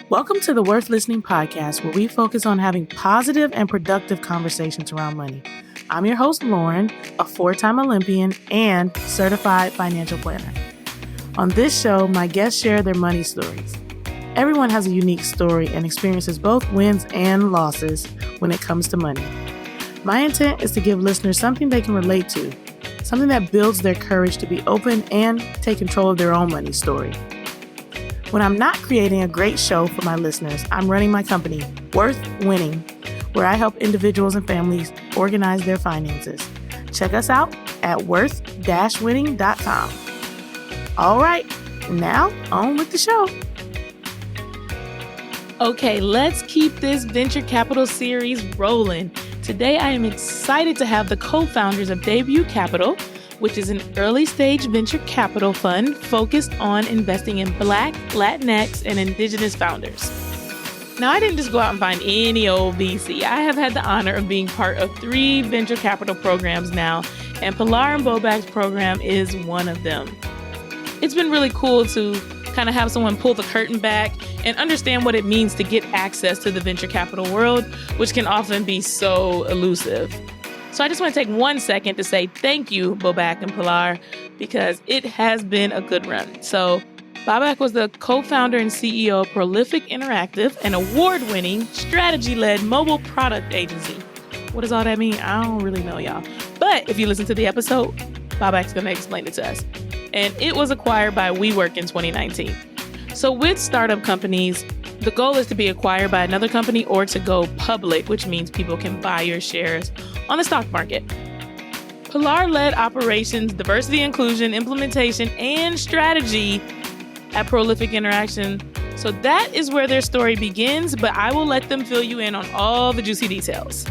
Welcome to the Worth Listening podcast, where we focus on having positive and productive conversations around money. I'm your host, Lauren, a 4-time Olympian and certified financial planner. On this show, my guests share their money stories. Everyone has a unique story and experiences both wins and losses when it comes to money. My intent is to give listeners something they can relate to, something that builds their courage to be open and take control of their own money story. When I'm not creating a great show for my listeners, I'm running my company, Worth Winning, where I help individuals and families organize their finances. Check us out at worth-winning.com. All right, now on with the show. Okay, let's keep this venture capital series rolling. Today, I am excited to have the co-founders of Debut Capital, which is an early-stage venture capital fund focused on investing in Black, Latinx, and Indigenous founders. Now, I didn't just go out and find any old VC. I have had the honor of being part of 3 venture capital programs now, and Pilar and Bobak's program is one of them. It's been really cool to kind of have someone pull the curtain back and understand what it means to get access to the venture capital world, which can often be so elusive. So I just want to take 1 second to say thank you, Bobak and Pilar, because it has been a good run. So Bobak was the co-founder and CEO of Prolific Interactive, an award-winning, strategy-led mobile product agency. What does all that mean? I don't really know, y'all. But if you listen to the episode, Bobak's going to explain it to us. And it was acquired by WeWork in 2019. So with startup companies, the goal is to be acquired by another company or to go public, which means people can buy your shares on the stock market. Pilar led operations, diversity, inclusion, implementation, and strategy at Prolific Interaction. So that is where their story begins, but I will let them fill you in on all the juicy details.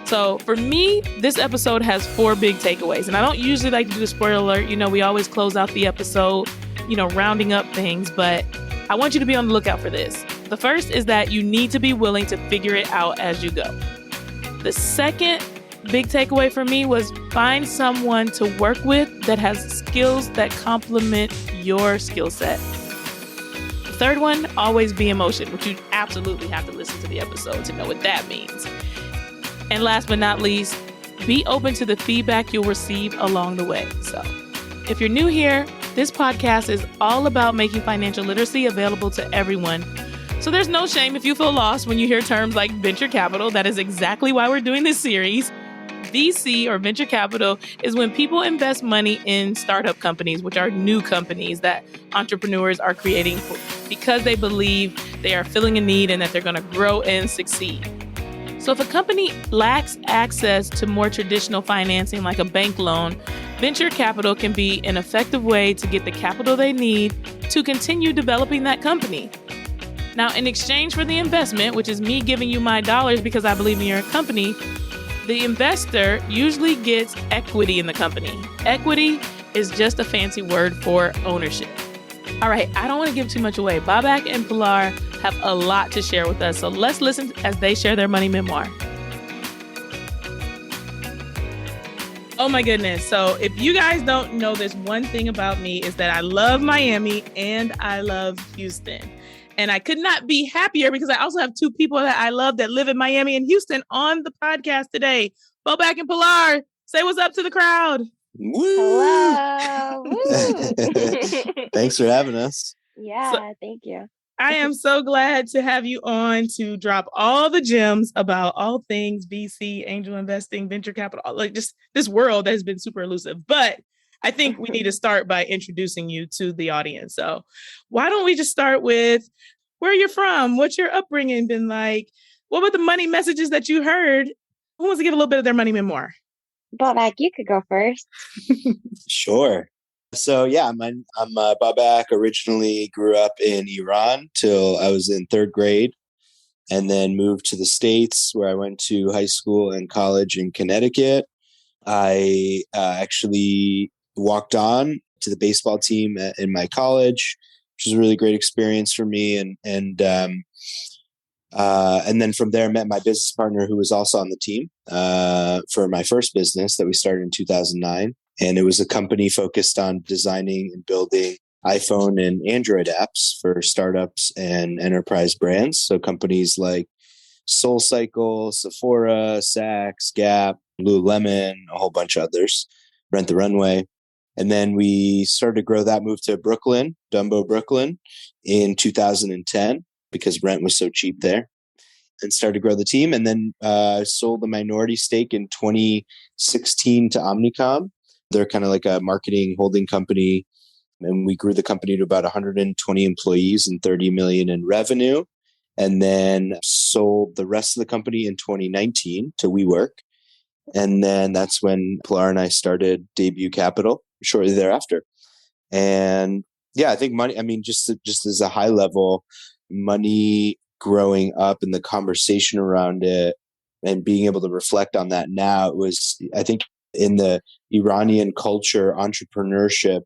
So for me, this episode has 4 big takeaways, and I don't usually like to do a spoiler alert. You know, we always close out the episode, rounding up things, but I want you to be on the lookout for this. The first is that you need to be willing to figure it out as you go. The second big takeaway for me was find someone to work with that has skills that complement your skill set. The third one, always be in motion, which you absolutely have to listen to the episode to know what that means. And last but not least, be open to the feedback you'll receive along the way. So if you're new here, this podcast is all about making financial literacy available to everyone. So there's no shame if you feel lost when you hear terms like venture capital. That is exactly why we're doing this series. VC, or venture capital, is when people invest money in startup companies, which are new companies that entrepreneurs are creating because they believe they are filling a need and that they're going to grow and succeed. So if a company lacks access to more traditional financing like a bank loan, venture capital can be an effective way to get the capital they need to continue developing that company. Now, in exchange for the investment, which is me giving you my dollars because I believe in your company, the investor usually gets equity in the company. Equity is just a fancy word for ownership. All right, I don't want to give too much away. Bobak and Pilar have a lot to share with us, so let's listen as they share their money memoir. Oh my goodness. So if you guys don't know this, one thing about me is that I love Miami and I love Houston. And I could not be happier because I also have 2 people that I love that live in Miami and Houston on the podcast today. Bobak and Pilar, say what's up to the crowd. Woo! Hello. Woo. Thanks for having us. Yeah, thank you. I am so glad to have you on to drop all the gems about all things VC, angel investing, venture capital, like just this world that has been super elusive. But I think we need to start by introducing you to the audience. So why don't we just start with where you're from? What's your upbringing been like? What were the money messages that you heard? Who wants to give a little bit of their money memoir? Bobak, you could go first. Sure. So yeah, I'm Bobak. Originally grew up in Iran till I was in 3rd grade, and then moved to the States where I went to high school and college in Connecticut. I actually walked on to the baseball team in my college, which was a really great experience for me. And then from there, met my business partner who was also on the team for my first business that we started in 2009. And it was a company focused on designing and building iPhone and Android apps for startups and enterprise brands. So companies like SoulCycle, Sephora, Saks, Gap, Lululemon, a whole bunch of others, Rent the Runway. And then we started to grow that, move to Brooklyn, Dumbo, Brooklyn in 2010 because rent was so cheap there, and started to grow the team. And then sold the minority stake in 2016 to Omnicom. They're kind of like a marketing holding company. And we grew the company to about 120 employees and 30 million in revenue. And then sold the rest of the company in 2019 to WeWork. And then that's when Pilar and I started Debut Capital shortly thereafter. And yeah, I think money, I mean, just as a high level, money growing up and the conversation around it and being able to reflect on that now, it was, I think in the Iranian culture, entrepreneurship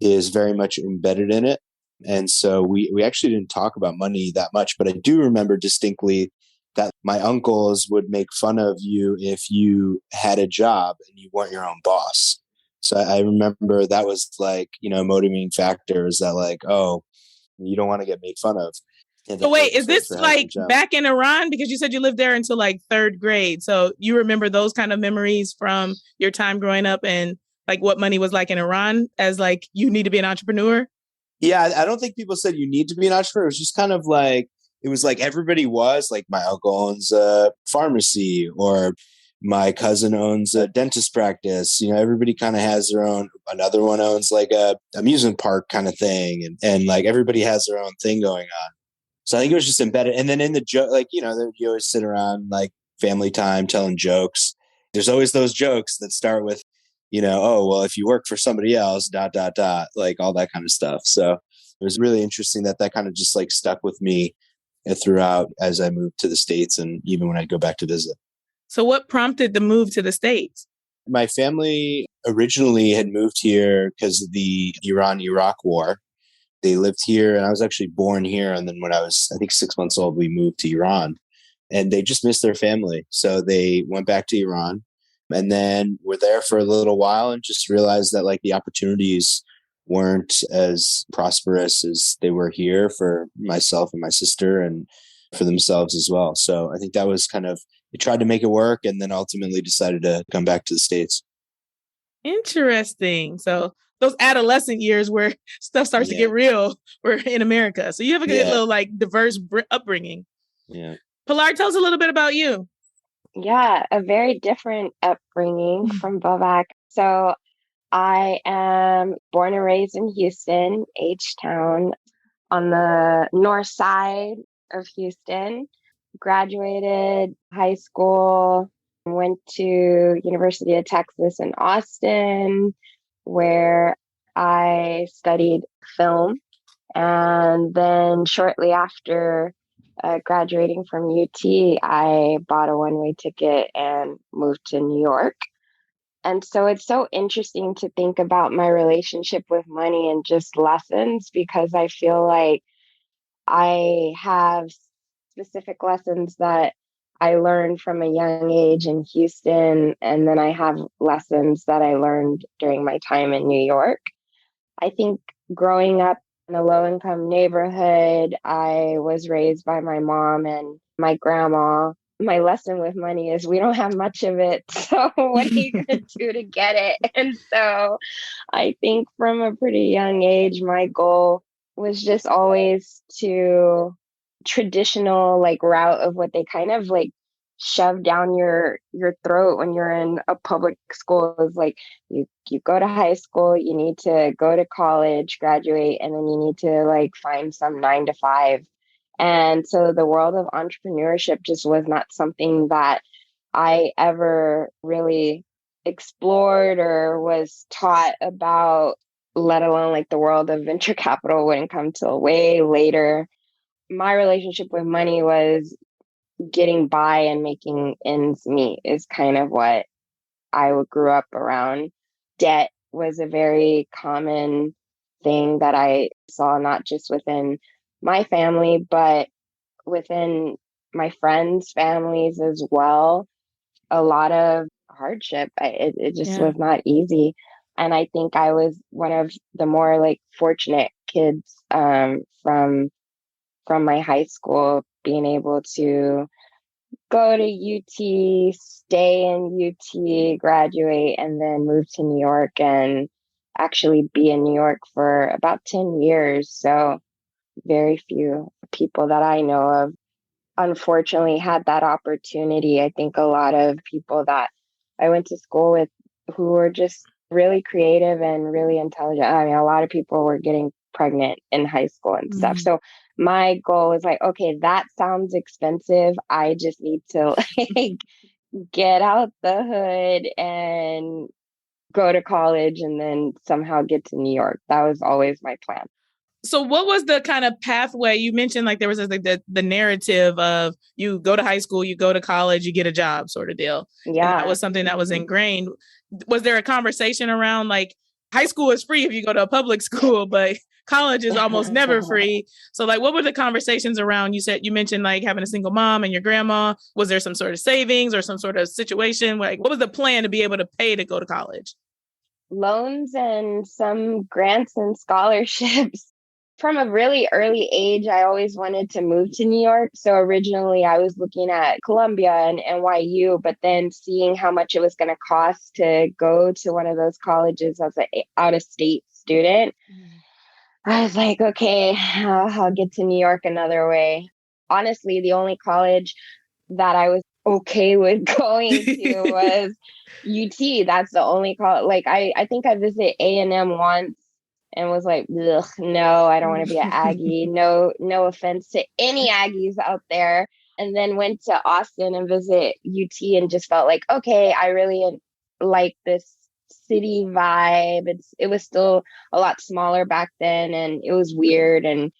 is very much embedded in it. And so we actually didn't talk about money that much, but I do remember distinctly that my uncles would make fun of you if you had a job and you weren't your own boss. So I remember that was like, a motivating factor is that like, oh, you don't want to get made fun of. So wait, is this like back in Iran? Because you said you lived there until like third grade. So you remember those kind of memories from your time growing up and like what money was like in Iran as like you need to be an entrepreneur? Yeah, I don't think people said you need to be an entrepreneur. It was just kind of like, it was like everybody was like, my uncle owns a pharmacy or my cousin owns a dentist practice. Everybody kind of has their own, another one owns like a amusement park kind of thing. And like everybody has their own thing going on. So I think it was just embedded. And then in the joke, like, you always sit around like family time telling jokes. There's always those jokes that start with, oh, well, if you work for somebody else, ... like all that kind of stuff. So it was really interesting that kind of just like stuck with me throughout as I moved to the States and even when I go back to visit. So what prompted the move to the States? My family originally had moved here because of the Iran-Iraq war. They lived here and I was actually born here. And then when I was, I think 6 months old, we moved to Iran and they just missed their family. So they went back to Iran and then were there for a little while and just realized that like the opportunities weren't as prosperous as they were here for myself and my sister and for themselves as well. So I think that was kind of, they tried to make it work and then ultimately decided to come back to the States. Interesting. So those adolescent years where stuff starts to get real, we're in America. So you have a good little like diverse upbringing. Yeah. Pilar, tell us a little bit about you. Yeah, a very different upbringing from Bobak. So I am born and raised in Houston, H-Town, on the north side of Houston. Graduated high school, went to University of Texas in Austin, where I studied film. And then shortly after graduating from UT, I bought a one-way ticket and moved to New York. And so it's so interesting to think about my relationship with money and just lessons, because I feel like I have specific lessons that I learned from a young age in Houston, and then I have lessons that I learned during my time in New York. I think growing up in a low-income neighborhood, I was raised by my mom and my grandma. My lesson with money is we don't have much of it, so what are you going to do to get it? And so I think from a pretty young age, my goal was just always to traditional like route of what they kind of like shove down your throat when you're in a public school is like you go to high school, you need to go to college, graduate, and then you need to like find some 9 to 5. And so the world of entrepreneurship just was not something that I ever really explored or was taught about, let alone like the world of venture capital wouldn't come till way later. My relationship with money was getting by and making ends meet is kind of what I grew up around. Debt was a very common thing that I saw, not just within my family, but within my friends' families as well. A lot of hardship. It just was not easy. And I think I was one of the more like fortunate kids from my high school being able to go to UT, stay in UT, graduate, and then move to New York and actually be in New York for about 10 years. So very few people that I know of unfortunately had that opportunity. I think a lot of people that I went to school with who were just really creative and really intelligent. I mean, a lot of people were getting pregnant in high school and stuff. So my goal was like, okay, that sounds expensive. I just need to like get out the hood and go to college and then somehow get to New York. That was always my plan. So what was the kind of pathway? You mentioned like there was like the narrative of you go to high school, you go to college, you get a job sort of deal. Yeah. And that was something that was ingrained. Was there a conversation around like high school is free if you go to a public school, but college is almost never free? So like what were the conversations around? You mentioned like having a single mom and your grandma. Was there some sort of savings or some sort of situation? Like what was the plan to be able to pay to go to college? Loans and some grants and scholarships. From a really early age, I always wanted to move to New York. So originally I was looking at Columbia and NYU, but then seeing how much it was going to cost to go to one of those colleges as an out-of-state student, I was like, okay, I'll get to New York another way. Honestly, the only college that I was okay with going to was UT. That's the only college. Like I think I visited A&M once and was like, ugh, no, I don't want to be an Aggie. No offense to any Aggies out there. And then went to Austin and visit UT and just felt like, okay, I really like this city vibe. It was still a lot smaller back then and it was weird. And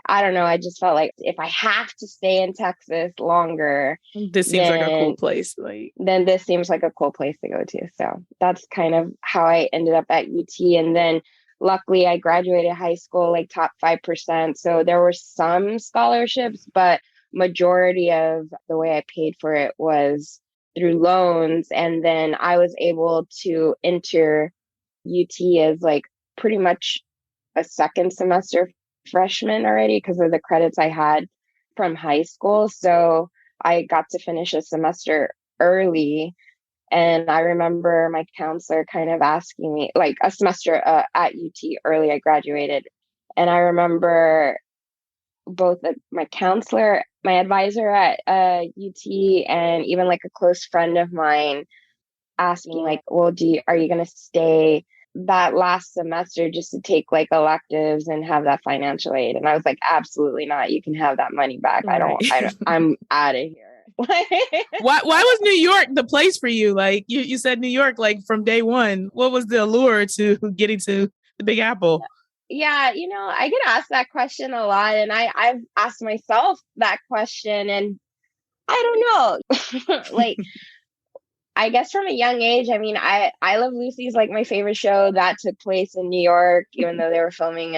I don't know, I just felt like if I have to stay in Texas longer, this seems like a cool place. Then this seems like a cool place to go to. So that's kind of how I ended up at UT. And then luckily I graduated high school like top 5%. So there were some scholarships, but majority of the way I paid for it was through loans. And then I was able to enter UT as like pretty much a second semester freshman already because of the credits I had from high school. So I got to finish a semester early. And I remember my counselor kind of asking me, like a semester at UT early, I graduated. And I remember both my counselor, my advisor at UT, and even like a close friend of mine asking like, well, are you going to stay that last semester just to take like electives and have that financial aid? And I was like, absolutely not. You can have that money back. Right. I'm out of here. Why was New York the place for you? Like you said New York, like from day one. What was the allure to getting to the Big Apple? Yeah, I get asked that question a lot, and I've asked myself that question, and I don't know. Like, I guess from a young age, I mean, I Love Lucy is like my favorite show that took place in New York, even though they were filming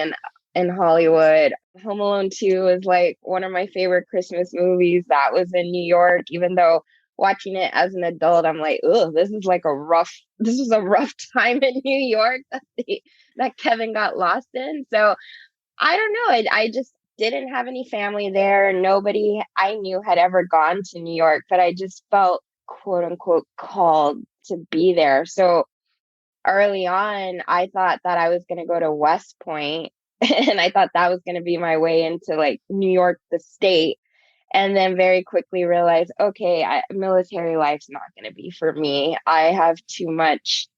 in Hollywood. Home Alone 2 is like one of my favorite Christmas movies that was in New York, even though watching it as an adult, I'm like, ugh, this is a rough time in New York that Kevin got lost in. So I don't know. I just didn't have any family there. Nobody I knew had ever gone to New York, but I just felt quote unquote called to be there. So early on, I thought that I was going to go to West Point and I thought that was going to be my way into like New York, the state. And then very quickly realized, okay, military life's not going to be for me. I have too much,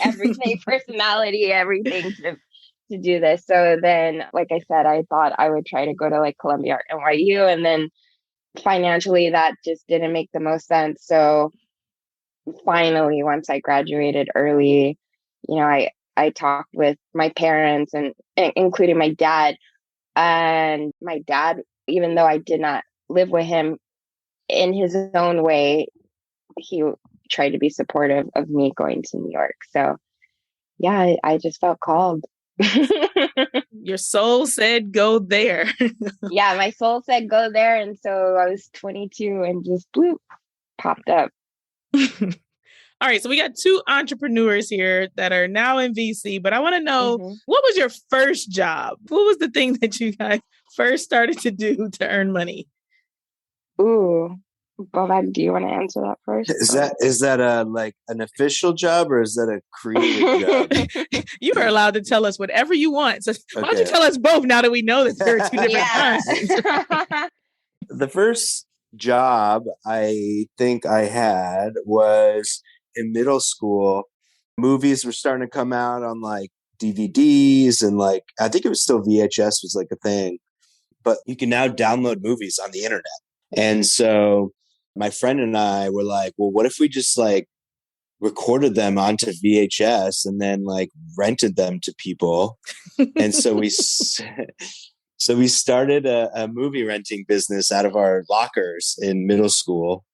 everything, personality, everything to do this. So then, like I said, I thought I would try to go to like Columbia or NYU. And then financially, that just didn't make the most sense. So finally, once I graduated early, I talked with my parents and including my dad. And my dad, even though I did not live with him, in his own way, he tried to be supportive of me going to New York. So yeah, I just felt called. Your soul said go there. Yeah, my soul said go there. And so I was 22 and just bloop, popped up. All right, so we got two entrepreneurs here that are now in VC, but I want to know, what was your first job? What was the thing that you guys first started to do to earn money? Ooh, Bobak, do you want to answer that first? Is that a like an official job or is that a creative job? You are allowed to tell us whatever you want. So why don't you tell us both now that we know that there are two different kinds? The first job I think I had was in middle school. Movies were starting to come out on like DVDs and like I think it was still VHS was like a thing, but you can now download movies on the internet. And so my friend and I were like, well, what if we just like recorded them onto VHS and then like rented them to people? And so we started a movie renting business out of our lockers in middle school.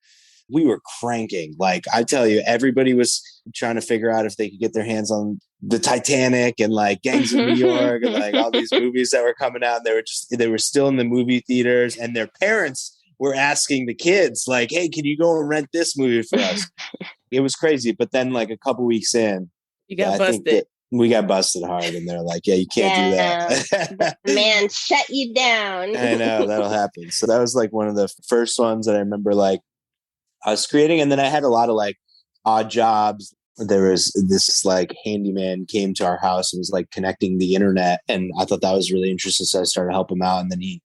We were cranking. Like I tell you, everybody was trying to figure out if they could get their hands on the Titanic and like Gangs of New York and like all these movies that were coming out. They were still in the movie theaters, and their parents were asking the kids like, "Hey, can you go and rent this movie for us?" It was crazy. But then like a couple weeks in, you got busted. We got busted hard, and they're like, "Yeah, you can't do that." The man shut you down. I know that'll happen. So that was like one of the first ones that I remember like I was creating. And then I had a lot of like odd jobs. There was this like handyman came to our house and was like connecting the internet. And I thought that was really interesting. So I started to help him out. And then he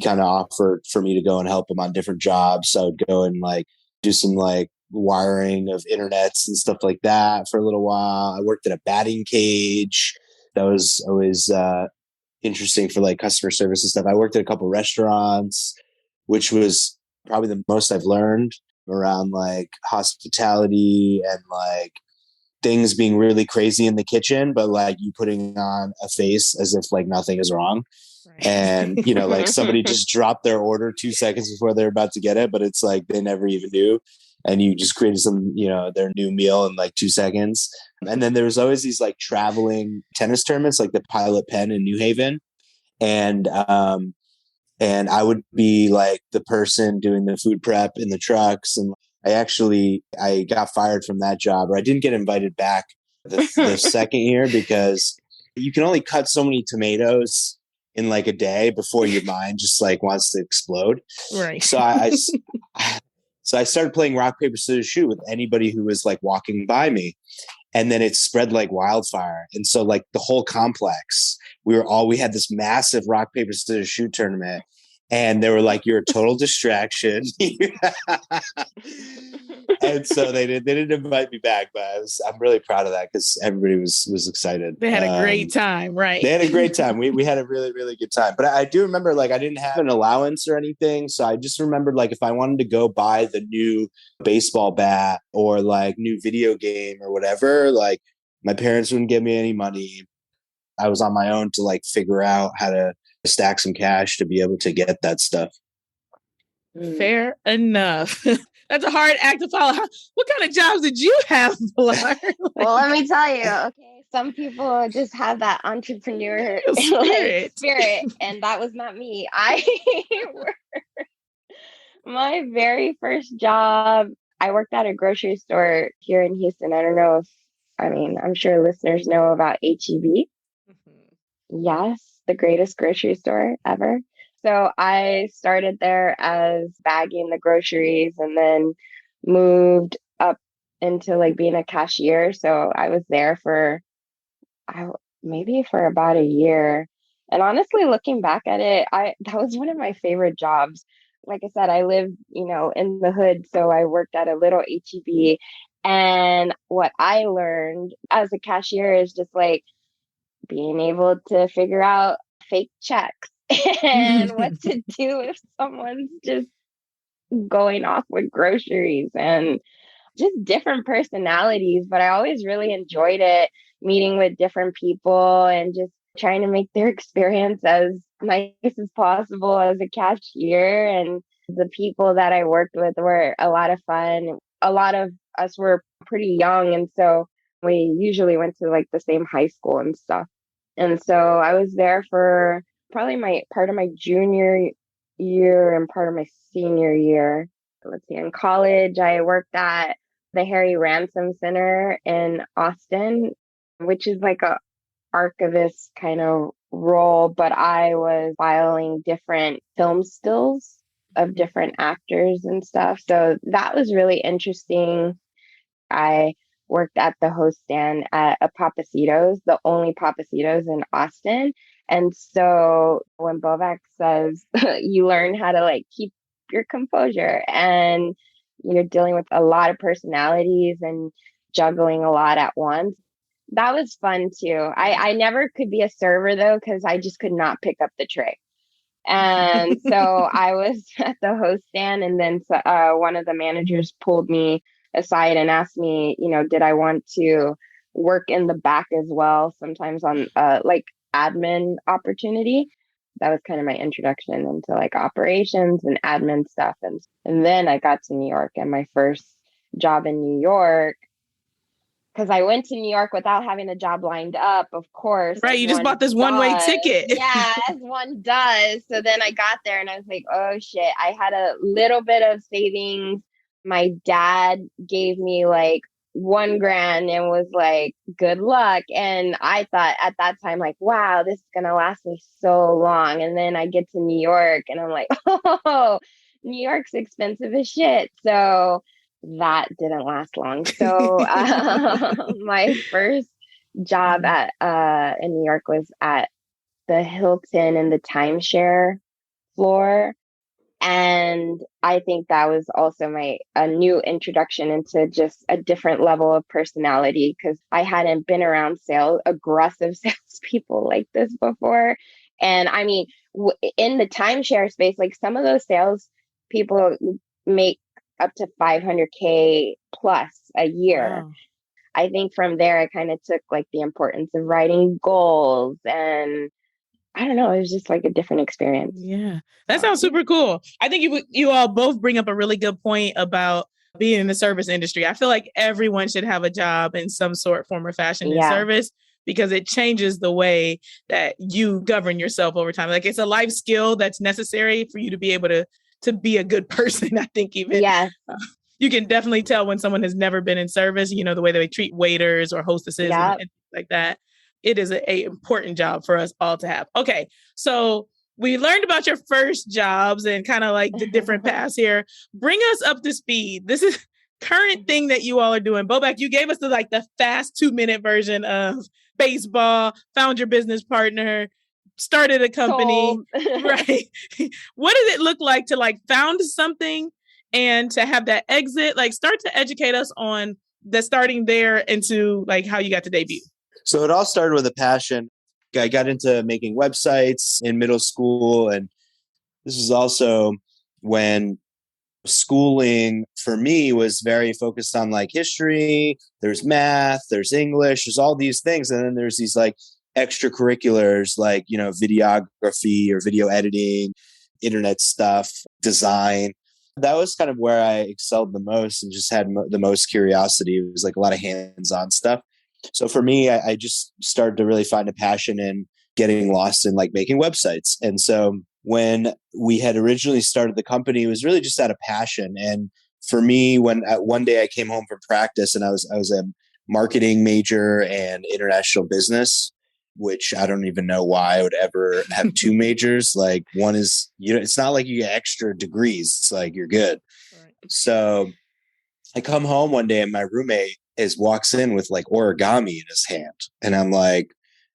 kind of offered for me to go and help him on different jobs. So I would go and like do some like wiring of internets and stuff like that for a little while. I worked at a batting cage. That was always interesting for like customer service and stuff. I worked at a couple restaurants, which was probably the most I've learned around like hospitality and like things being really crazy in the kitchen, but like you putting on a face as if like nothing is wrong. Right. And, you know, like somebody just dropped their order 2 seconds before they're about to get it, but it's like they never even knew. And you just created some, you know, their new meal in like 2 seconds. And then there was always these like traveling tennis tournaments, like the Pilot Pen in New Haven. And I would be like the person doing the food prep in the trucks. And I got fired from that job, or I didn't get invited back the second year because you can only cut so many tomatoes in like a day before your mind just like wants to explode. Right. So I started playing rock, paper, scissors, shoot with anybody who was like walking by me. And then it spread like wildfire. And so like the whole complex, we had this massive rock, paper, scissors, shoot tournament. And they were like, "You're a total distraction." And so they didn't invite me back, but I'm really proud of that because everybody was excited. They had a great time, right? They had a great time. We had a really, really good time. But I do remember like I didn't have an allowance or anything. So I just remembered like if I wanted to go buy the new baseball bat or like new video game or whatever, like my parents wouldn't give me any money. I was on my own to like figure out how to stack some cash to be able to get that stuff. Fair enough. That's a hard act to follow. What kind of jobs did you have, Pilar? Well, let me tell you. Okay, some people just have that entrepreneur spirit, and that was not me. My very first job, I worked at a grocery store here in Houston. I don't know I'm sure listeners know about HEB. Yes, the greatest grocery store ever. So I started there as bagging the groceries and then moved up into like being a cashier. So I was there for maybe for about a year. And honestly, looking back at it, that was one of my favorite jobs. Like I said, I lived, in the hood. So I worked at a little HEB. And what I learned as a cashier is just like being able to figure out fake checks and what to do if someone's just going off with groceries and just different personalities. But I always really enjoyed it, meeting with different people and just trying to make their experience as nice as possible as a cashier. And the people that I worked with were a lot of fun. A lot of us were pretty young. And so we usually went to like the same high school and stuff. And so I was there for probably part of my junior year and part of my senior year. Let's see, in college, I worked at the Harry Ransom Center in Austin, which is like a archivist kind of role, but I was filing different film stills of different actors and stuff. So that was really interesting. I worked at the host stand at a Papacitos, the only Papacitos in Austin. And so when Bobak says you learn how to like keep your composure and you're dealing with a lot of personalities and juggling a lot at once, that was fun too. I never could be a server though, because I just could not pick up the tray. And so I was at the host stand, and then one of the managers pulled me aside and asked me, did I want to work in the back as well, sometimes on like admin opportunity. That was kind of my introduction into like operations and admin stuff. And then I got to New York, and my first job in New York, because I went to New York without having a job lined up, of course. Right. You just bought this one-way ticket. Yeah, as one does. So then I got there and I was like, oh shit, I had a little bit of savings. My dad gave me like $1,000 and was like, good luck. And I thought at that time, like, wow, this is going to last me so long. And then I get to New York and I'm like, oh, New York's expensive as shit. So that didn't last long. So my first job at in New York was at the Hilton and the timeshare floor. And I think that was also a new introduction into just a different level of personality, because I hadn't been around aggressive salespeople like this before. And I mean, in the timeshare space, like some of those sales people make up to 500K plus a year. Wow. I think from there, I kind of took like the importance of writing goals, and I don't know, it was just like a different experience. Yeah, that sounds super cool. I think you all both bring up a really good point about being in the service industry. I feel like everyone should have a job in some sort, form, or fashion in service, because it changes the way that you govern yourself over time. Like it's a life skill that's necessary for you to be able to be a good person. I think even you can definitely tell when someone has never been in service, the way they treat waiters or hostesses and things like that. It is a important job for us all to have. Okay. So we learned about your first jobs and kind of like the different paths here. Bring us up to speed. This is current thing that you all are doing. Bobak, you gave us the fast 2-minute version of baseball, found your business partner, started a company, right? What does it look like to found something and to have that exit? Start to educate us on the starting there into how you got to debut. So it all started with a passion. I got into making websites in middle school, and this is also when schooling for me was very focused on history. There's math, there's English, there's all these things, and then there's these extracurriculars videography or video editing, internet stuff, design. That was kind of where I excelled the most and just had the most curiosity. It was a lot of hands-on stuff. So for me, I just started to really find a passion in getting lost in making websites. And so when we had originally started the company, it was really just out of passion. And for me, when one day I came home from practice, and I was a marketing major and international business, which I don't even know why I would ever have two majors. One is, it's not like you get extra degrees. It's you're good. Right. So I come home one day and my roommate walks in with origami in his hand. And I'm like,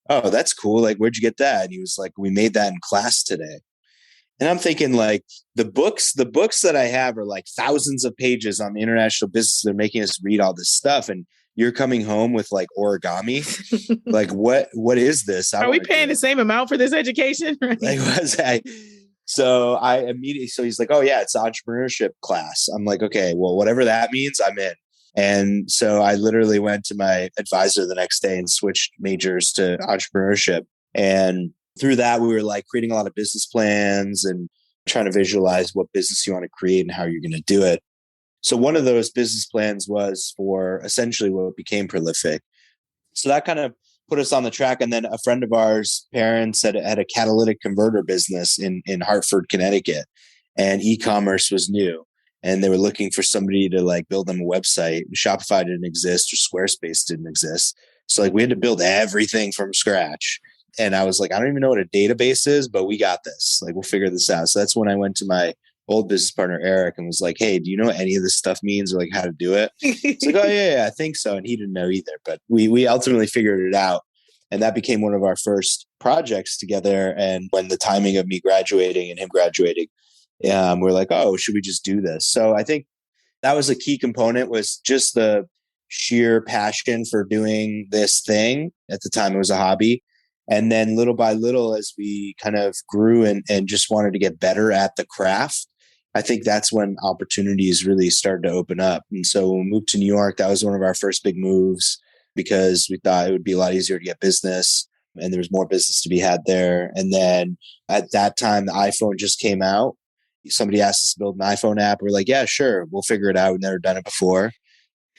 oh, that's cool. Where'd you get that? And he was like, we made that in class today. And I'm thinking the books that I have are thousands of pages on international business. They're making us read all this stuff. And you're coming home with origami. What is this? Are we paying the same amount for this education? So he's like, oh yeah, it's an entrepreneurship class. I'm like, okay, well, whatever that means, I'm in. And so I literally went to my advisor the next day and switched majors to entrepreneurship. And through that, we were creating a lot of business plans and trying to visualize what business you want to create and how you're going to do it. So one of those business plans was for essentially what became Prolific. So that kind of put us on the track. And then a friend of ours' parents had a catalytic converter business in Hartford, Connecticut, and e-commerce was new. and they were looking for somebody to like build them a website. Shopify didn't exist or Squarespace didn't exist. So like we had to build everything from scratch. And I was like, I don't even know what a database is, but we got this. Like, we'll figure this out. So that's when I went to my old business partner, Eric, and was like, hey, do you know what any of this stuff means or like how to do it? It's like, oh, yeah, I think so. And he didn't know either. But we ultimately figured it out. And that became one of our first projects together. And when the timing of me graduating and him graduating, we're like, oh, should we just do this? So I think that was a key component, was just the sheer passion for doing this thing. At the time, it was a hobby. And then little by little, as we kind of grew and just wanted to get better at the craft, I think that's when opportunities really started to open up. And so when we moved to New York, that was one of our first big moves, because we thought it would be a lot easier to get business and there was more business to be had there. And then at that time, the iPhone just came out. Somebody asked us to build an iPhone app. We're like, yeah, sure, we'll figure it out. We've never done it before.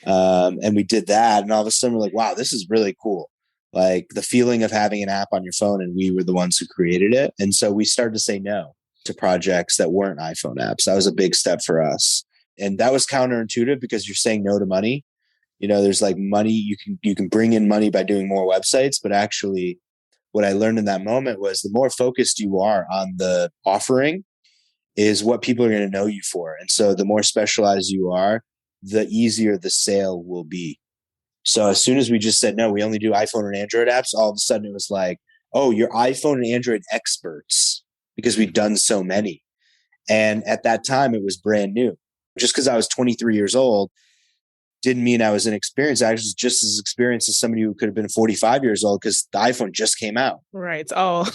And we did that. And all of a sudden we're like, wow, this is really cool. Like the feeling of having an app on your phone, and we were the ones who created it. And so we started to say no to projects that weren't iPhone apps. That was a big step for us. And that was counterintuitive, because you're saying no to money. You know, there's like money, you can bring in money by doing more websites. But actually what I learned in that moment was the more focused you are on the offering is what people are going to know you for. And so the more specialized you are, the easier the sale will be. So as soon as we just said, no, we only do iPhone and Android apps, all of a sudden it was like, oh, you're iPhone and Android experts, because we've done so many. And at that time, it was brand new. Just because I was 23 years old didn't mean I was inexperienced. I was just as experienced as somebody who could have been 45 years old, because the iPhone just came out. Right. It's all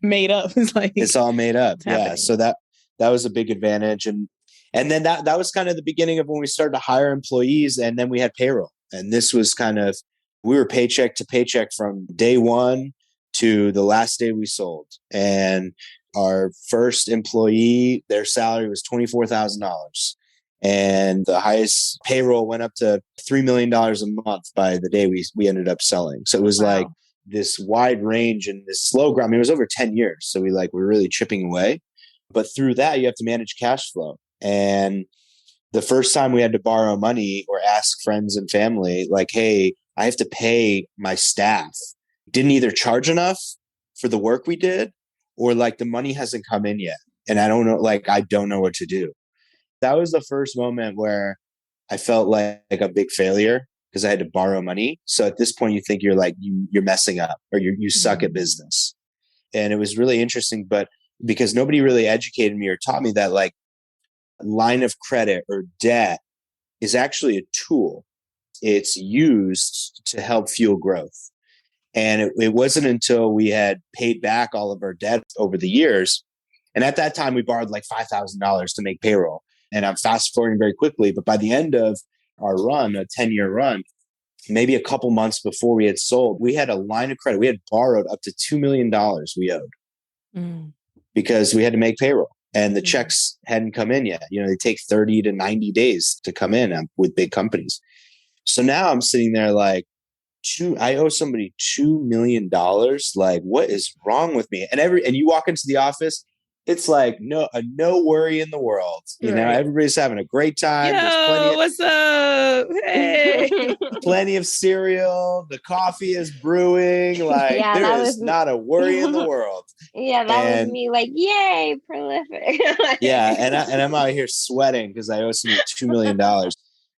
made up. It's all made up. Yeah. Happening. So that was a big advantage. And then that was kind of the beginning of when we started to hire employees, and then we had payroll. And this was kind of, we were paycheck to paycheck from day one to the last day we sold. And our first employee, their salary was $24,000. And the highest payroll went up to $3 million a month by the day we ended up selling. So it was like this wide range and this slow growth. I mean, it was over 10 years. So we're really chipping away. But through that, you have to manage cash flow. And the first time we had to borrow money or ask friends and family, like, hey, I have to pay my staff. Didn't either charge enough for the work we did, or like the money hasn't come in yet. And I don't know what to do. That was the first moment where I felt like a big failure, because I had to borrow money. So at this point, you think you're like, you're messing up, or you suck at business. And it was really interesting, but because nobody really educated me or taught me that, like, line of credit or debt is actually a tool. It's used to help fuel growth. And it wasn't until we had paid back all of our debt over the years. And at that time, we borrowed like $5,000 to make payroll. And I'm fast forwarding very quickly. But by the end of our run, a 10-year run, maybe a couple months before we had sold, we had a line of credit. We had borrowed up to $2 million we owed because we had to make payroll. And the checks hadn't come in yet. You know, they take 30 to 90 days to come in with big companies. So now I'm sitting there like, I owe somebody $2 million. Like, what is wrong with me? And you walk into the office, it's like no worry in the world. You know, everybody's having a great time. Yo, what's up? Hey. Plenty of cereal. The coffee is brewing. Like, there is not a worry in the world. Yeah, that was me. Like, yay, prolific. Yeah, and I'm out here sweating because I owe somebody $2 million.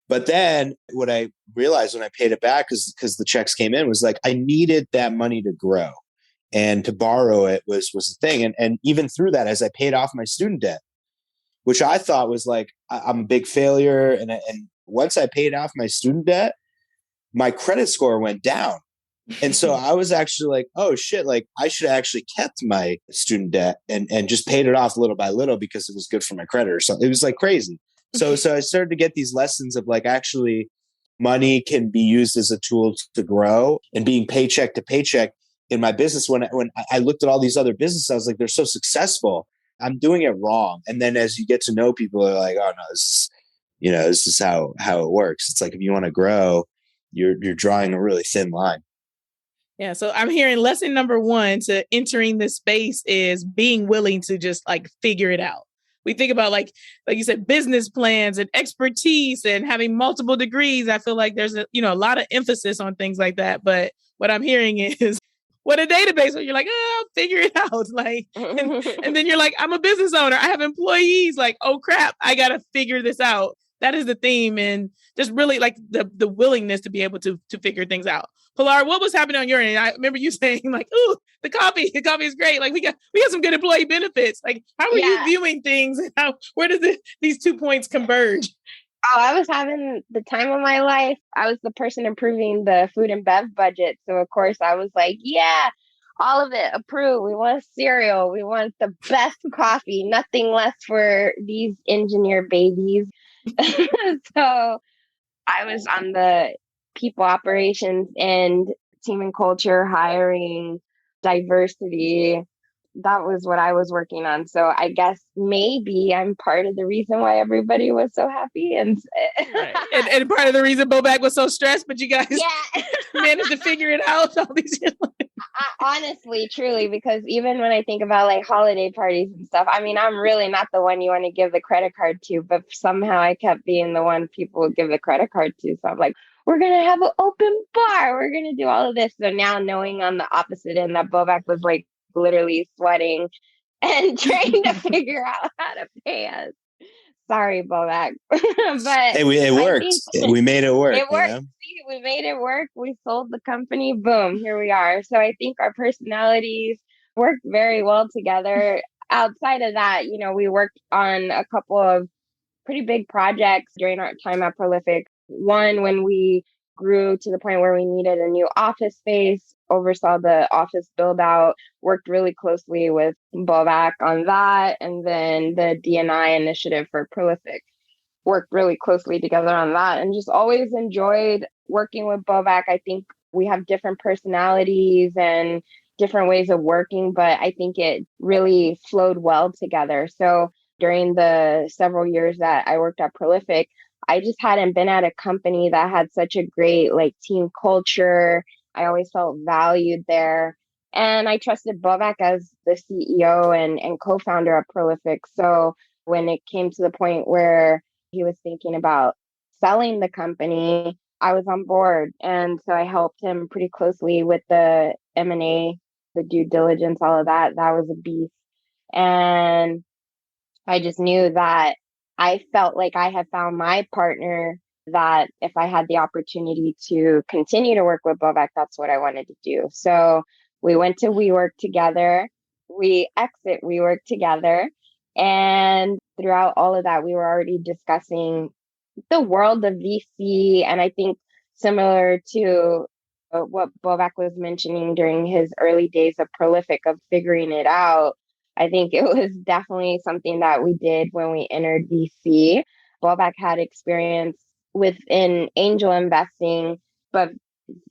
But then what I realized when I paid it back, because the checks came in, was like I needed that money to grow. And to borrow it was the thing. And even through that, as I paid off my student debt, which I thought was like, I'm a big failure. And once I paid off my student debt, my credit score went down. And so I was actually like, oh shit, like I should have actually kept my student debt and just paid it off little by little because it was good for my credit or something. It was like crazy. So I started to get these lessons of like, actually money can be used as a tool to grow, and being paycheck to paycheck. In my business, when I looked at all these other businesses, I was like, they're so successful. I'm doing it wrong. And then as you get to know people, they're like, oh no, this is how it works. It's like, if you want to grow, you're drawing a really thin line. Yeah. So I'm hearing lesson number one to entering this space is being willing to just like figure it out. we think about like you said, business plans and expertise and having multiple degrees. I feel like there's a lot of emphasis on things like that. But what I'm hearing is what a database where you're like, I'll figure it out. Like, and then you're like, I'm a business owner. I have employees. Like, oh crap, I got to figure this out. That is the theme. And just really like the willingness to be able to figure things out. Pilar, what was happening on your end? I remember you saying like, ooh, the coffee is great. Like we got some good employee benefits. Like, how are you viewing things? And where does these 2 points converge? Oh, I was having the time of my life. I was the person approving the food and bev budget. So of course I was like, yeah, all of it approved. We want cereal. We want the best coffee, nothing less for these engineer babies. So I was on the people operations and team and culture, hiring, diversity. That was what I was working on. So I guess maybe I'm part of the reason why everybody was so happy. And and part of the reason Bobak was so stressed, but you guys managed to figure it out all these years. Honestly, truly, because even when I think about like holiday parties and stuff, I mean, I'm really not the one you want to give the credit card to, but somehow I kept being the one people would give the credit card to. So I'm like, we're going to have an open bar. We're going to do all of this. So now knowing on the opposite end that Bobak was like literally sweating and trying to figure out how to pay us. Sorry, Bobak. But hey, it worked. We made it work. It worked. See, we made it work. We sold the company. Boom, here we are. So I think our personalities worked very well together. Outside of that, we worked on a couple of pretty big projects during our time at Prolific. One, when we grew to the point where we needed a new office space, oversaw the office build out, worked really closely with Bobak on that. And then the D&I initiative for Prolific, worked really closely together on that, and just always enjoyed working with Bobak. I think we have different personalities and different ways of working, but I think it really flowed well together. So during the several years that I worked at Prolific, I just hadn't been at a company that had such a great like team culture. I always felt valued there. And I trusted Bobak as the CEO and co-founder of Prolific. So when it came to the point where he was thinking about selling the company, I was on board. And so I helped him pretty closely with the M&A, the due diligence, all of that. That was a beast. And I just knew that I felt like I had found my partner, that if I had the opportunity to continue to work with Bobak, that's what I wanted to do. So we went to WeWork together. We exit WeWork together. And throughout all of that, we were already discussing the world of VC. And I think similar to what Bobak was mentioning during his early days of Prolific, of figuring it out, I think it was definitely something that we did when we entered VC. Bobak had experience within angel investing, but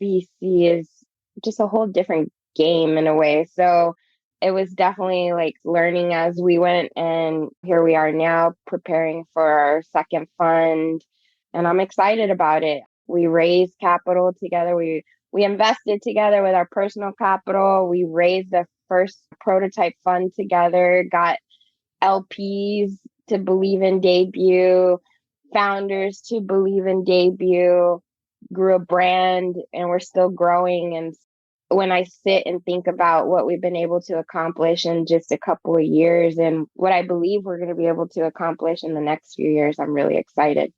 VC is just a whole different game in a way. So it was definitely like learning as we went, and here we are now preparing for our second fund, and I'm excited about it. We raised capital together. We invested together with our personal capital. We raised the first prototype fund together, got LPs to believe in Debut, founders to believe in Debut, grew a brand, and we're still growing. And when I sit and think about what we've been able to accomplish in just a couple of years and what I believe we're going to be able to accomplish in the next few years, I'm really excited.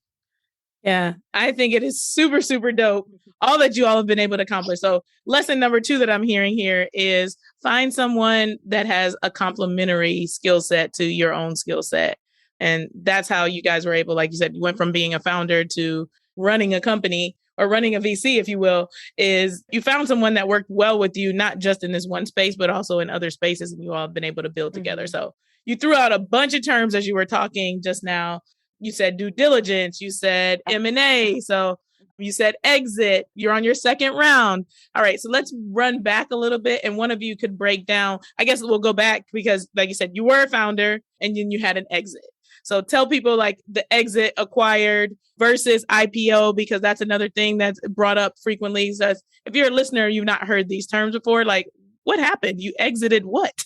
Yeah, I think it is super, super dope, all that you all have been able to accomplish. So lesson number 2 that I'm hearing here is find someone that has a complementary skill set to your own skill set. And that's how you guys were able, like you said, you went from being a founder to running a company, or running a VC, if you will, is you found someone that worked well with you, not just in this one space, but also in other spaces, and you all have been able to build together. So you threw out a bunch of terms as you were talking just now. You said due diligence, you said M&A, so you said exit, you're on your second round. All right, so let's run back a little bit, and one of you could break down. I guess we'll go back because, like you said, you were a founder and then you had an exit. So tell people like the exit, acquired versus IPO, because that's another thing that's brought up frequently. So if you're a listener, you've not heard these terms before, like what happened? You exited what?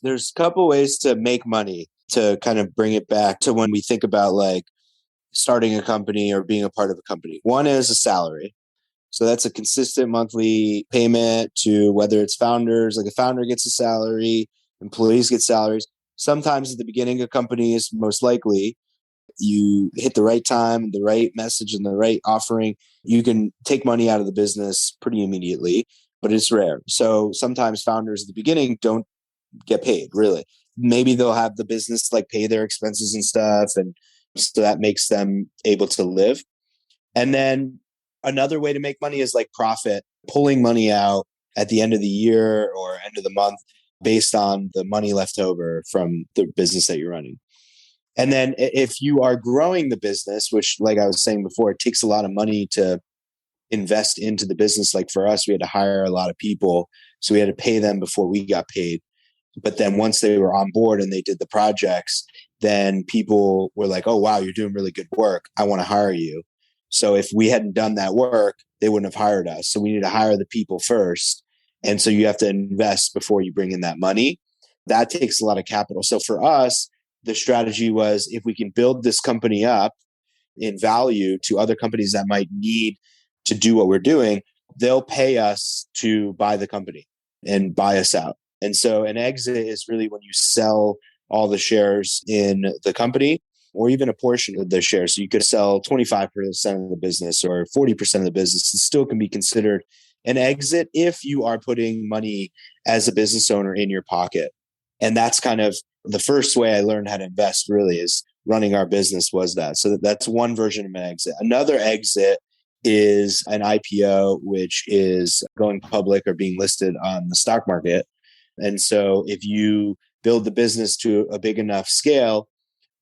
There's a couple ways to make money. to kind of bring it back to when we think about like starting a company or being a part of a company. One is a salary. So that's a consistent monthly payment to whether it's founders, like a founder gets a salary, employees get salaries. Sometimes at the beginning of companies, most likely, you hit the right time, the right message, and the right offering, you can take money out of the business pretty immediately, but it's rare. So sometimes founders at the beginning don't get paid, really. Maybe they'll have the business like pay their expenses and stuff. And so that makes them able to live. And then another way to make money is like profit, pulling money out at the end of the year or end of the month based on the money left over from the business that you're running. And then if you are growing the business, which like I was saying before, it takes a lot of money to invest into the business. Like for us, we had to hire a lot of people. So we had to pay them before we got paid. But then once they were on board and they did the projects, then people were like, oh, wow, you're doing really good work. I want to hire you. So if we hadn't done that work, they wouldn't have hired us. So we need to hire the people first. And so you have to invest before you bring in that money. That takes a lot of capital. So for us, the strategy was if we can build this company up in value to other companies that might need to do what we're doing, they'll pay us to buy the company and buy us out. And so an exit is really when you sell all the shares in the company or even a portion of the shares. So you could sell 25% of the business or 40% of the business. It still can be considered an exit if you are putting money as a business owner in your pocket. And that's kind of the first way I learned how to invest really is running our business was that. So that's one version of an exit. Another exit is an IPO, which is going public or being listed on the stock market. And so if you build the business to a big enough scale,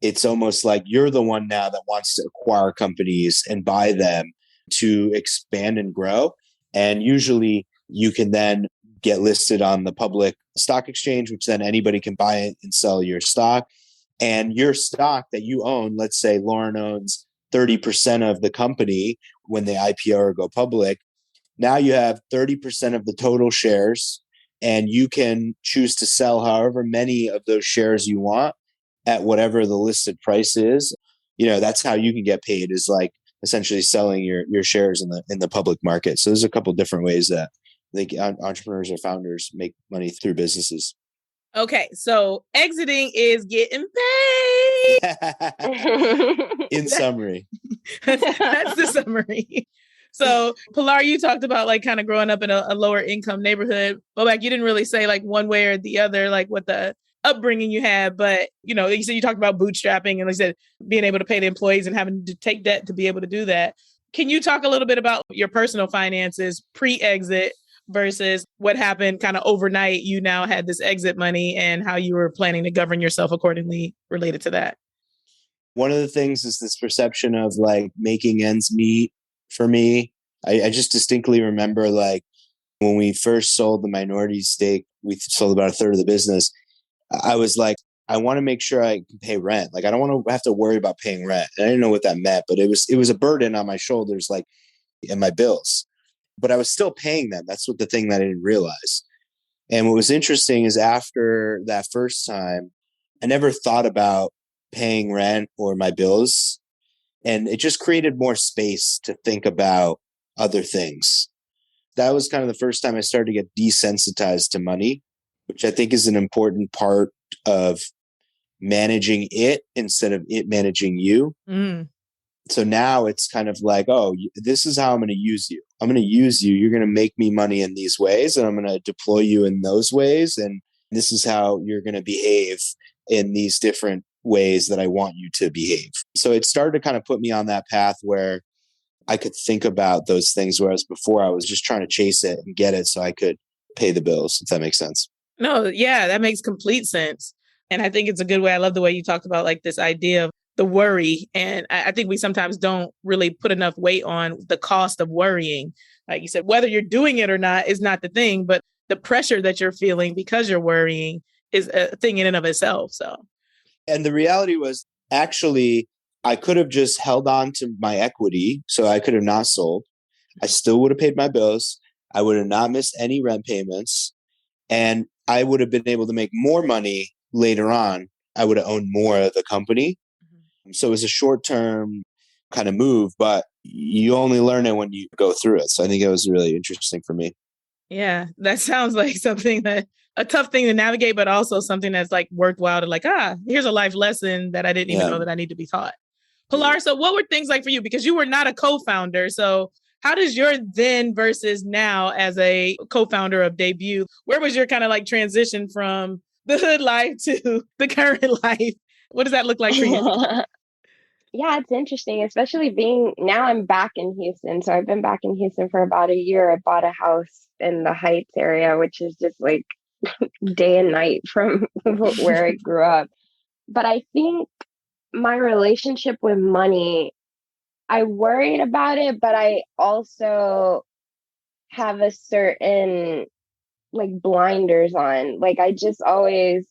it's almost like you're the one now that wants to acquire companies and buy them to expand and grow. And usually you can then get listed on the public stock exchange, which then anybody can buy it and sell your stock. And your stock that you own, let's say Lauren owns 30% of the company when they IPO or go public. Now you have 30% of the total shares, and you can choose to sell however many of those shares you want at whatever the listed price is. That's how you can get paid, is like essentially selling your shares in the public market. So there's a couple different ways that entrepreneurs or founders make money through businesses. Okay, so exiting is getting paid. In summary. That's the summary. So Pilar, you talked about like kind of growing up in a lower income neighborhood. Bobak, you didn't really say like one way or the other, like what the upbringing you had, but you said you talked about bootstrapping and like I said, being able to pay the employees and having to take debt to be able to do that. Can you talk a little bit about your personal finances pre-exit versus what happened kind of overnight? You now had this exit money and how you were planning to govern yourself accordingly related to that. One of the things is this perception of like making ends meet for me. I just distinctly remember like when we first sold the minority stake, we sold about a third of the business. I was like, I want to make sure I can pay rent. Like, I don't want to have to worry about paying rent. And I didn't know what that meant, but it was a burden on my shoulders, like, and my bills. But I was still paying them. That's what the thing that I didn't realize. And what was interesting is after that first time, I never thought about paying rent or my bills. And it just created more space to think about other things. That was kind of the first time I started to get desensitized to money, which I think is an important part of managing it instead of it managing you. Mm. So now it's kind of like, oh, this is how I'm going to use you. I'm going to use you. You're going to make me money in these ways, and I'm going to deploy you in those ways. And this is how you're going to behave in these different ways that I want you to behave. So it started to kind of put me on that path where I could think about those things, whereas before I was just trying to chase it and get it so I could pay the bills, if that makes sense. No, yeah, that makes complete sense. And I think it's a good way. I love the way you talked about like this idea of the worry. And I think we sometimes don't really put enough weight on the cost of worrying. Like you said, whether you're doing it or not is not the thing, but the pressure that you're feeling because you're worrying is a thing in and of itself. So, and the reality was actually, I could have just held on to my equity. So I could have not sold. I still would have paid my bills. I would have not missed any rent payments. And I would have been able to make more money later on I would have owned more of the company. So it was a short-term kind of move, but you only learn it when you go through it. So I think it was really interesting for me. Yeah, that sounds like something that a tough thing to navigate, but also something that's like worthwhile to like, here's a life lesson that I didn't even know that I need to be taught. Pilar, so what were things like for you? Because you were not a co-founder. So how does your then versus now as a co-founder of Debut, where was your kind of like transition from the hood life to the current life? What does that look like for you? Yeah, it's interesting, especially being now I'm back in Houston. So I've been back in Houston for about a year. I bought a house in the Heights area, which is just like day and night from where I grew up. But I think my relationship with money, I worried about it, but I also have a certain like blinders on. Like I just always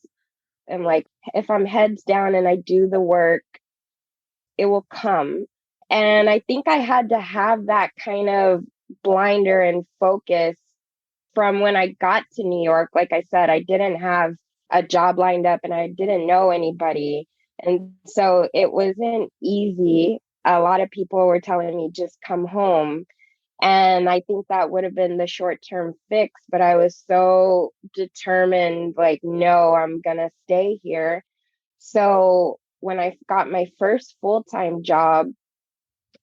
am like, if I'm heads down and I do the work, it will come. And I think I had to have that kind of blinder and focus from when I got to New York. Like I said, I didn't have a job lined up and I didn't know anybody. And so it wasn't easy. A lot of people were telling me, just come home. And I think that would have been the short term fix. But I was so determined, like, no, I'm going to stay here. So when I got my first full time job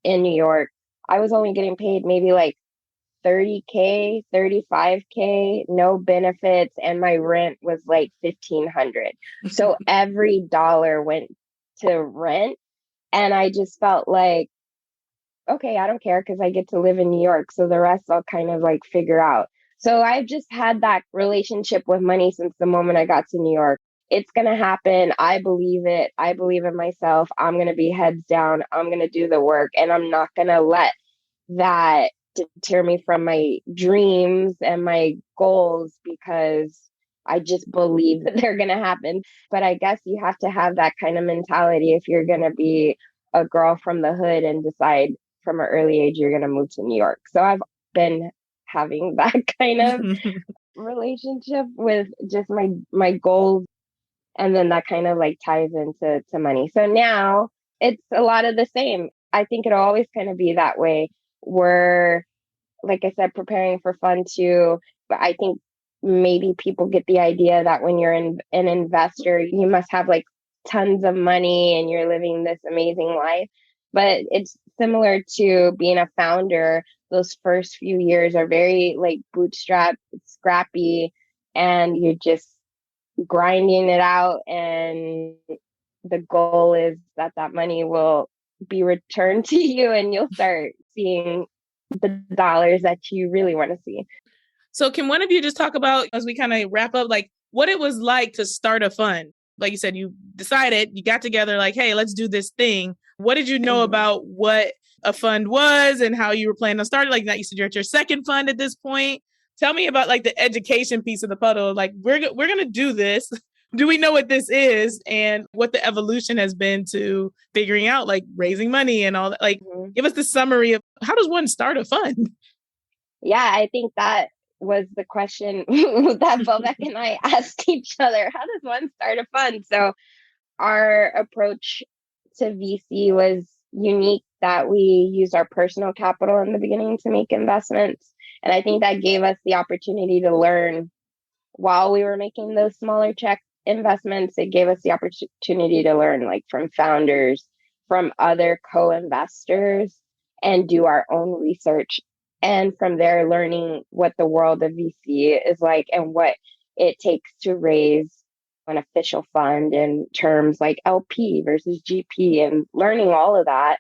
in New York, I was only getting paid maybe like 30K, 35K, no benefits, and my rent was like 1,500. So every dollar went to rent. And I just felt like, okay, I don't care because I get to live in New York. So the rest I'll kind of like figure out. So I've just had that relationship with money since the moment I got to New York. It's going to happen. I believe it. I believe in myself. I'm going to be heads down. I'm going to do the work, and I'm not going to let that deter me from my dreams and my goals because I just believe that they're going to happen. But I guess you have to have that kind of mentality if you're going to be a girl from the hood and decide from an early age you're going to move to New York. So I've been having that kind of relationship with just my goals, and then that kind of like ties into money. So now it's a lot of the same. I think it'll always kind of be that way. We're, like I said, preparing for fun too. But I think maybe people get the idea that when you're an investor, you must have like tons of money and you're living this amazing life. But it's similar to being a founder. Those first few years are very like bootstrap, scrappy, and you're just grinding it out. And the goal is that that money will be returned to you and you'll start seeing the dollars that you really want to see. So can one of you just talk about, as we kind of wrap up, like what it was like to start a fund? Like you said, you decided, you got together like, hey, let's do this thing. What did you know about what a fund was and how you were planning on starting? Like that, you said you're at your second fund at this point. Tell me about like the education piece of the puzzle. Like we're going to do this. Do we know what this is and what the evolution has been to figuring out like raising money and all that? Like give us the summary of how does one start a fund? Yeah, I think that was the question that Bobak and I asked each other. How does one start a fund? So our approach to VC was unique, that we used our personal capital in the beginning to make investments. And I think that gave us the opportunity to learn while we were making those smaller check investments. It gave us the opportunity to learn like from founders, from other co-investors, and do our own research. And from there, learning what the world of VC is like and what it takes to raise an official fund in terms like LP versus GP, and learning all of that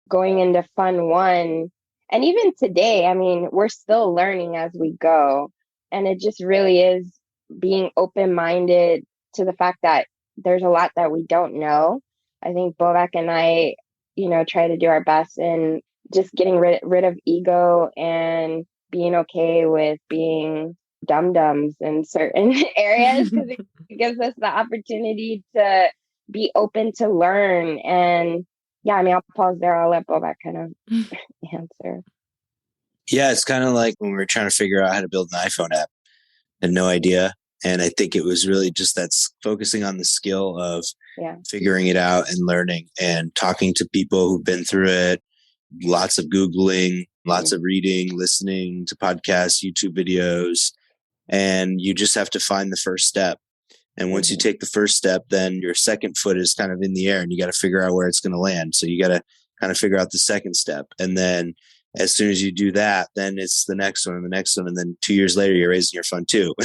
going into fund one. And even today, I mean, we're still learning as we go. And it just really is being open-minded to the fact that there's a lot that we don't know. I think Bobak and I, try to do our best in just getting rid of ego and being okay with being dum-dums in certain areas, because it gives us the opportunity to be open to learn. And yeah, I mean, I'll pause there. I'll let Bobak kind of answer. Yeah, it's kind of like when we were trying to figure out how to build an iPhone app. Had no idea. And I think it was really just that's focusing on the skill of figuring it out and learning and talking to people who've been through it, lots of Googling, lots of reading, listening to podcasts, YouTube videos. And you just have to find the first step. And once you take the first step, then your second foot is kind of in the air and you got to figure out where it's going to land. So you got to kind of figure out the second step. And then as soon as you do that, then it's the next one and the next one. And then 2 years later, you're raising your fund too.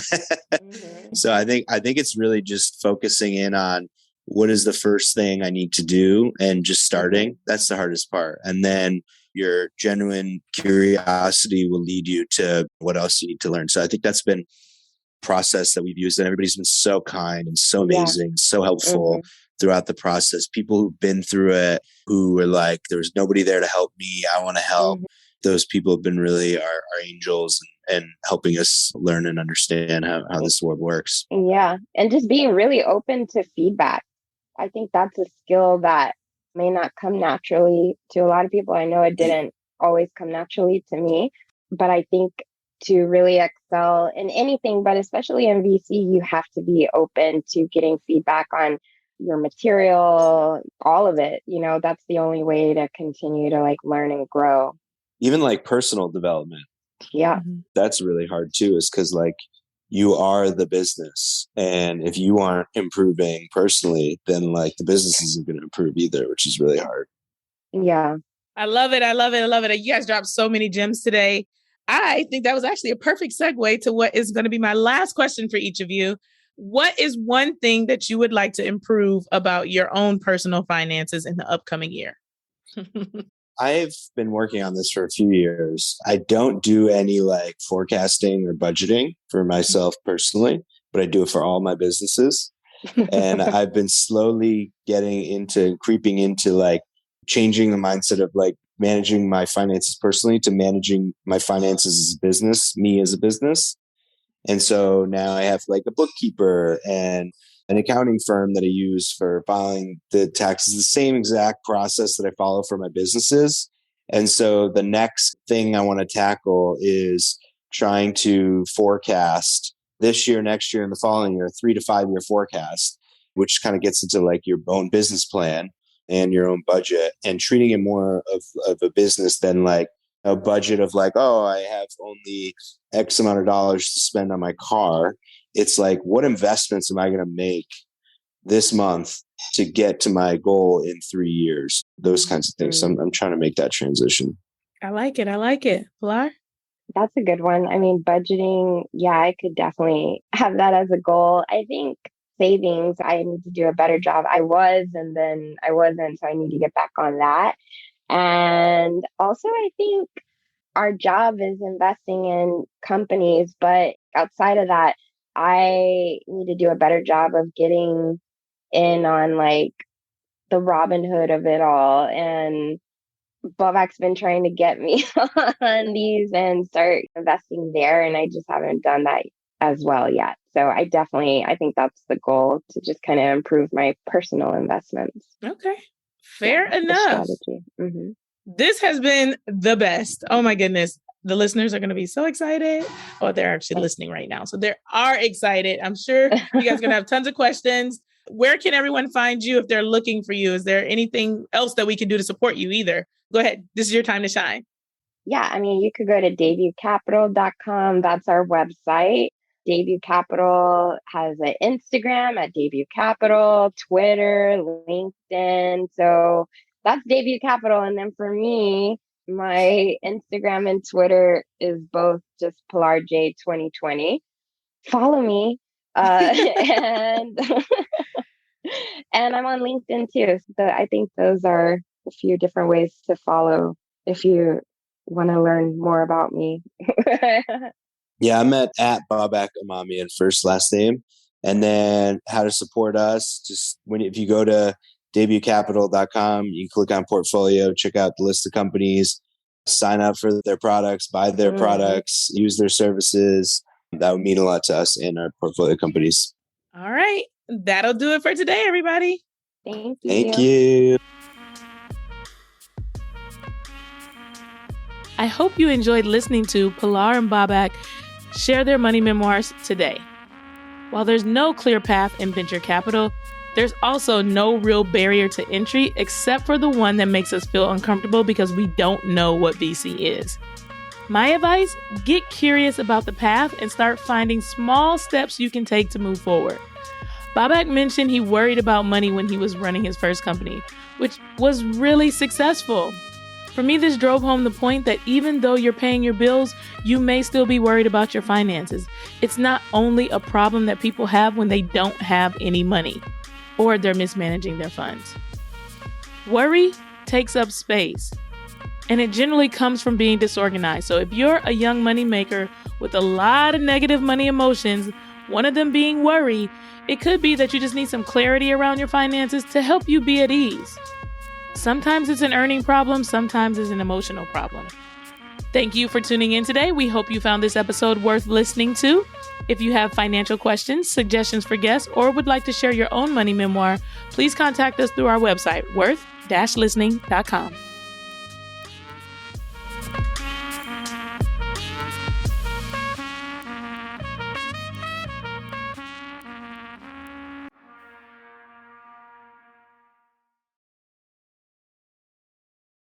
So I think it's really just focusing in on what is the first thing I need to do and just starting. That's the hardest part. And then your genuine curiosity will lead you to what else you need to learn. So I think that's been process that we've used, and everybody's been so kind and so amazing, so helpful throughout the process. People who've been through it, who were like, there was nobody there to help me, I want to help. Those people have been really our angels and helping us learn and understand how this world works. Yeah. And just being really open to feedback. I think that's a skill that may not come naturally to a lot of people. I know it didn't always come naturally to me, but I think to really excel in anything, but especially in VC, you have to be open to getting feedback on your material, all of it. You know, that's the only way to continue to like learn and grow. Even like personal development. Yeah. That's really hard too, is because like you are the business. And if you aren't improving personally, then like the business isn't going to improve either, which is really hard. Yeah. I love it. I love it. I love it. You guys dropped so many gems today. I think that was actually a perfect segue to what is going to be my last question for each of you. What is one thing that you would like to improve about your own personal finances in the upcoming year? I've been working on this for a few years. I don't do any like forecasting or budgeting for myself personally, but I do it for all my businesses. And I've been slowly creeping into like changing the mindset of like managing my finances personally to managing my finances as a business, me as a business. And so now I have like a bookkeeper and an accounting firm that I use for filing the taxes, the same exact process that I follow for my businesses. And so the next thing I want to tackle is trying to forecast this year, next year, and the following year, 3 to 5 year forecast, which kind of gets into like your own business plan and your own budget, and treating it more of a business than like a budget of like, oh, I have only X amount of dollars to spend on my car. It's like, what investments am I going to make this month to get to my goal in 3 years? Those kinds of things. So I'm trying to make that transition. I like it. I like it. Pilar? That's a good one. I mean, budgeting, I could definitely have that as a goal. I think savings, I need to do a better job. I was, and then I wasn't, so I need to get back on that. And also, I think our job is investing in companies, but outside of that, I need to do a better job of getting in on like the Robin Hood of it all. And Bobak's been trying to get me on these and start investing there, and I just haven't done that as well yet. So I think that's the goal, to just kind of improve my personal investments. Okay. Fair enough. Strategy. This has been the best. Oh my goodness. The listeners are going to be so excited. Oh, they're actually listening right now. So they are excited. I'm sure you guys are going to have tons of questions. Where can everyone find you if they're looking for you? Is there anything else that we can do to support you either? Go ahead. This is your time to shine. Yeah. I mean, you could go to debucapital.com. That's our website. Debut Capital has an Instagram at Debut Capital, Twitter, LinkedIn. So that's Debut Capital. And then for me, my Instagram and Twitter is both just Pilar J 2020. Follow me. And and I'm on LinkedIn too. So I think those are a few different ways to follow if you want to learn more about me. Yeah, I'm at Bobak Emamian, first, last name. And then how to support us. Just if you go to debucapital.com, you can click on portfolio, check out the list of companies, sign up for their products, buy their products, use their services. That would mean a lot to us and our portfolio companies. All right. That'll do it for today, everybody. Thank you. Thank you. I hope you enjoyed listening to Pilar and Bobak share their money memoirs today. While there's no clear path in venture capital, there's also no real barrier to entry except for the one that makes us feel uncomfortable because we don't know what VC is. My advice, get curious about the path and start finding small steps you can take to move forward. Bobak mentioned he worried about money when he was running his first company, which was really successful. For me, this drove home the point that even though you're paying your bills, you may still be worried about your finances. It's not only a problem that people have when they don't have any money or they're mismanaging their funds. Worry takes up space, and it generally comes from being disorganized. So if you're a young money maker with a lot of negative money emotions, one of them being worry, it could be that you just need some clarity around your finances to help you be at ease. Sometimes it's an earning problem, sometimes it's an emotional problem. Thank you for tuning in today. We hope you found this episode worth listening to. If you have financial questions, suggestions for guests, or would like to share your own money memoir, please contact us through our website, worth-listening.com.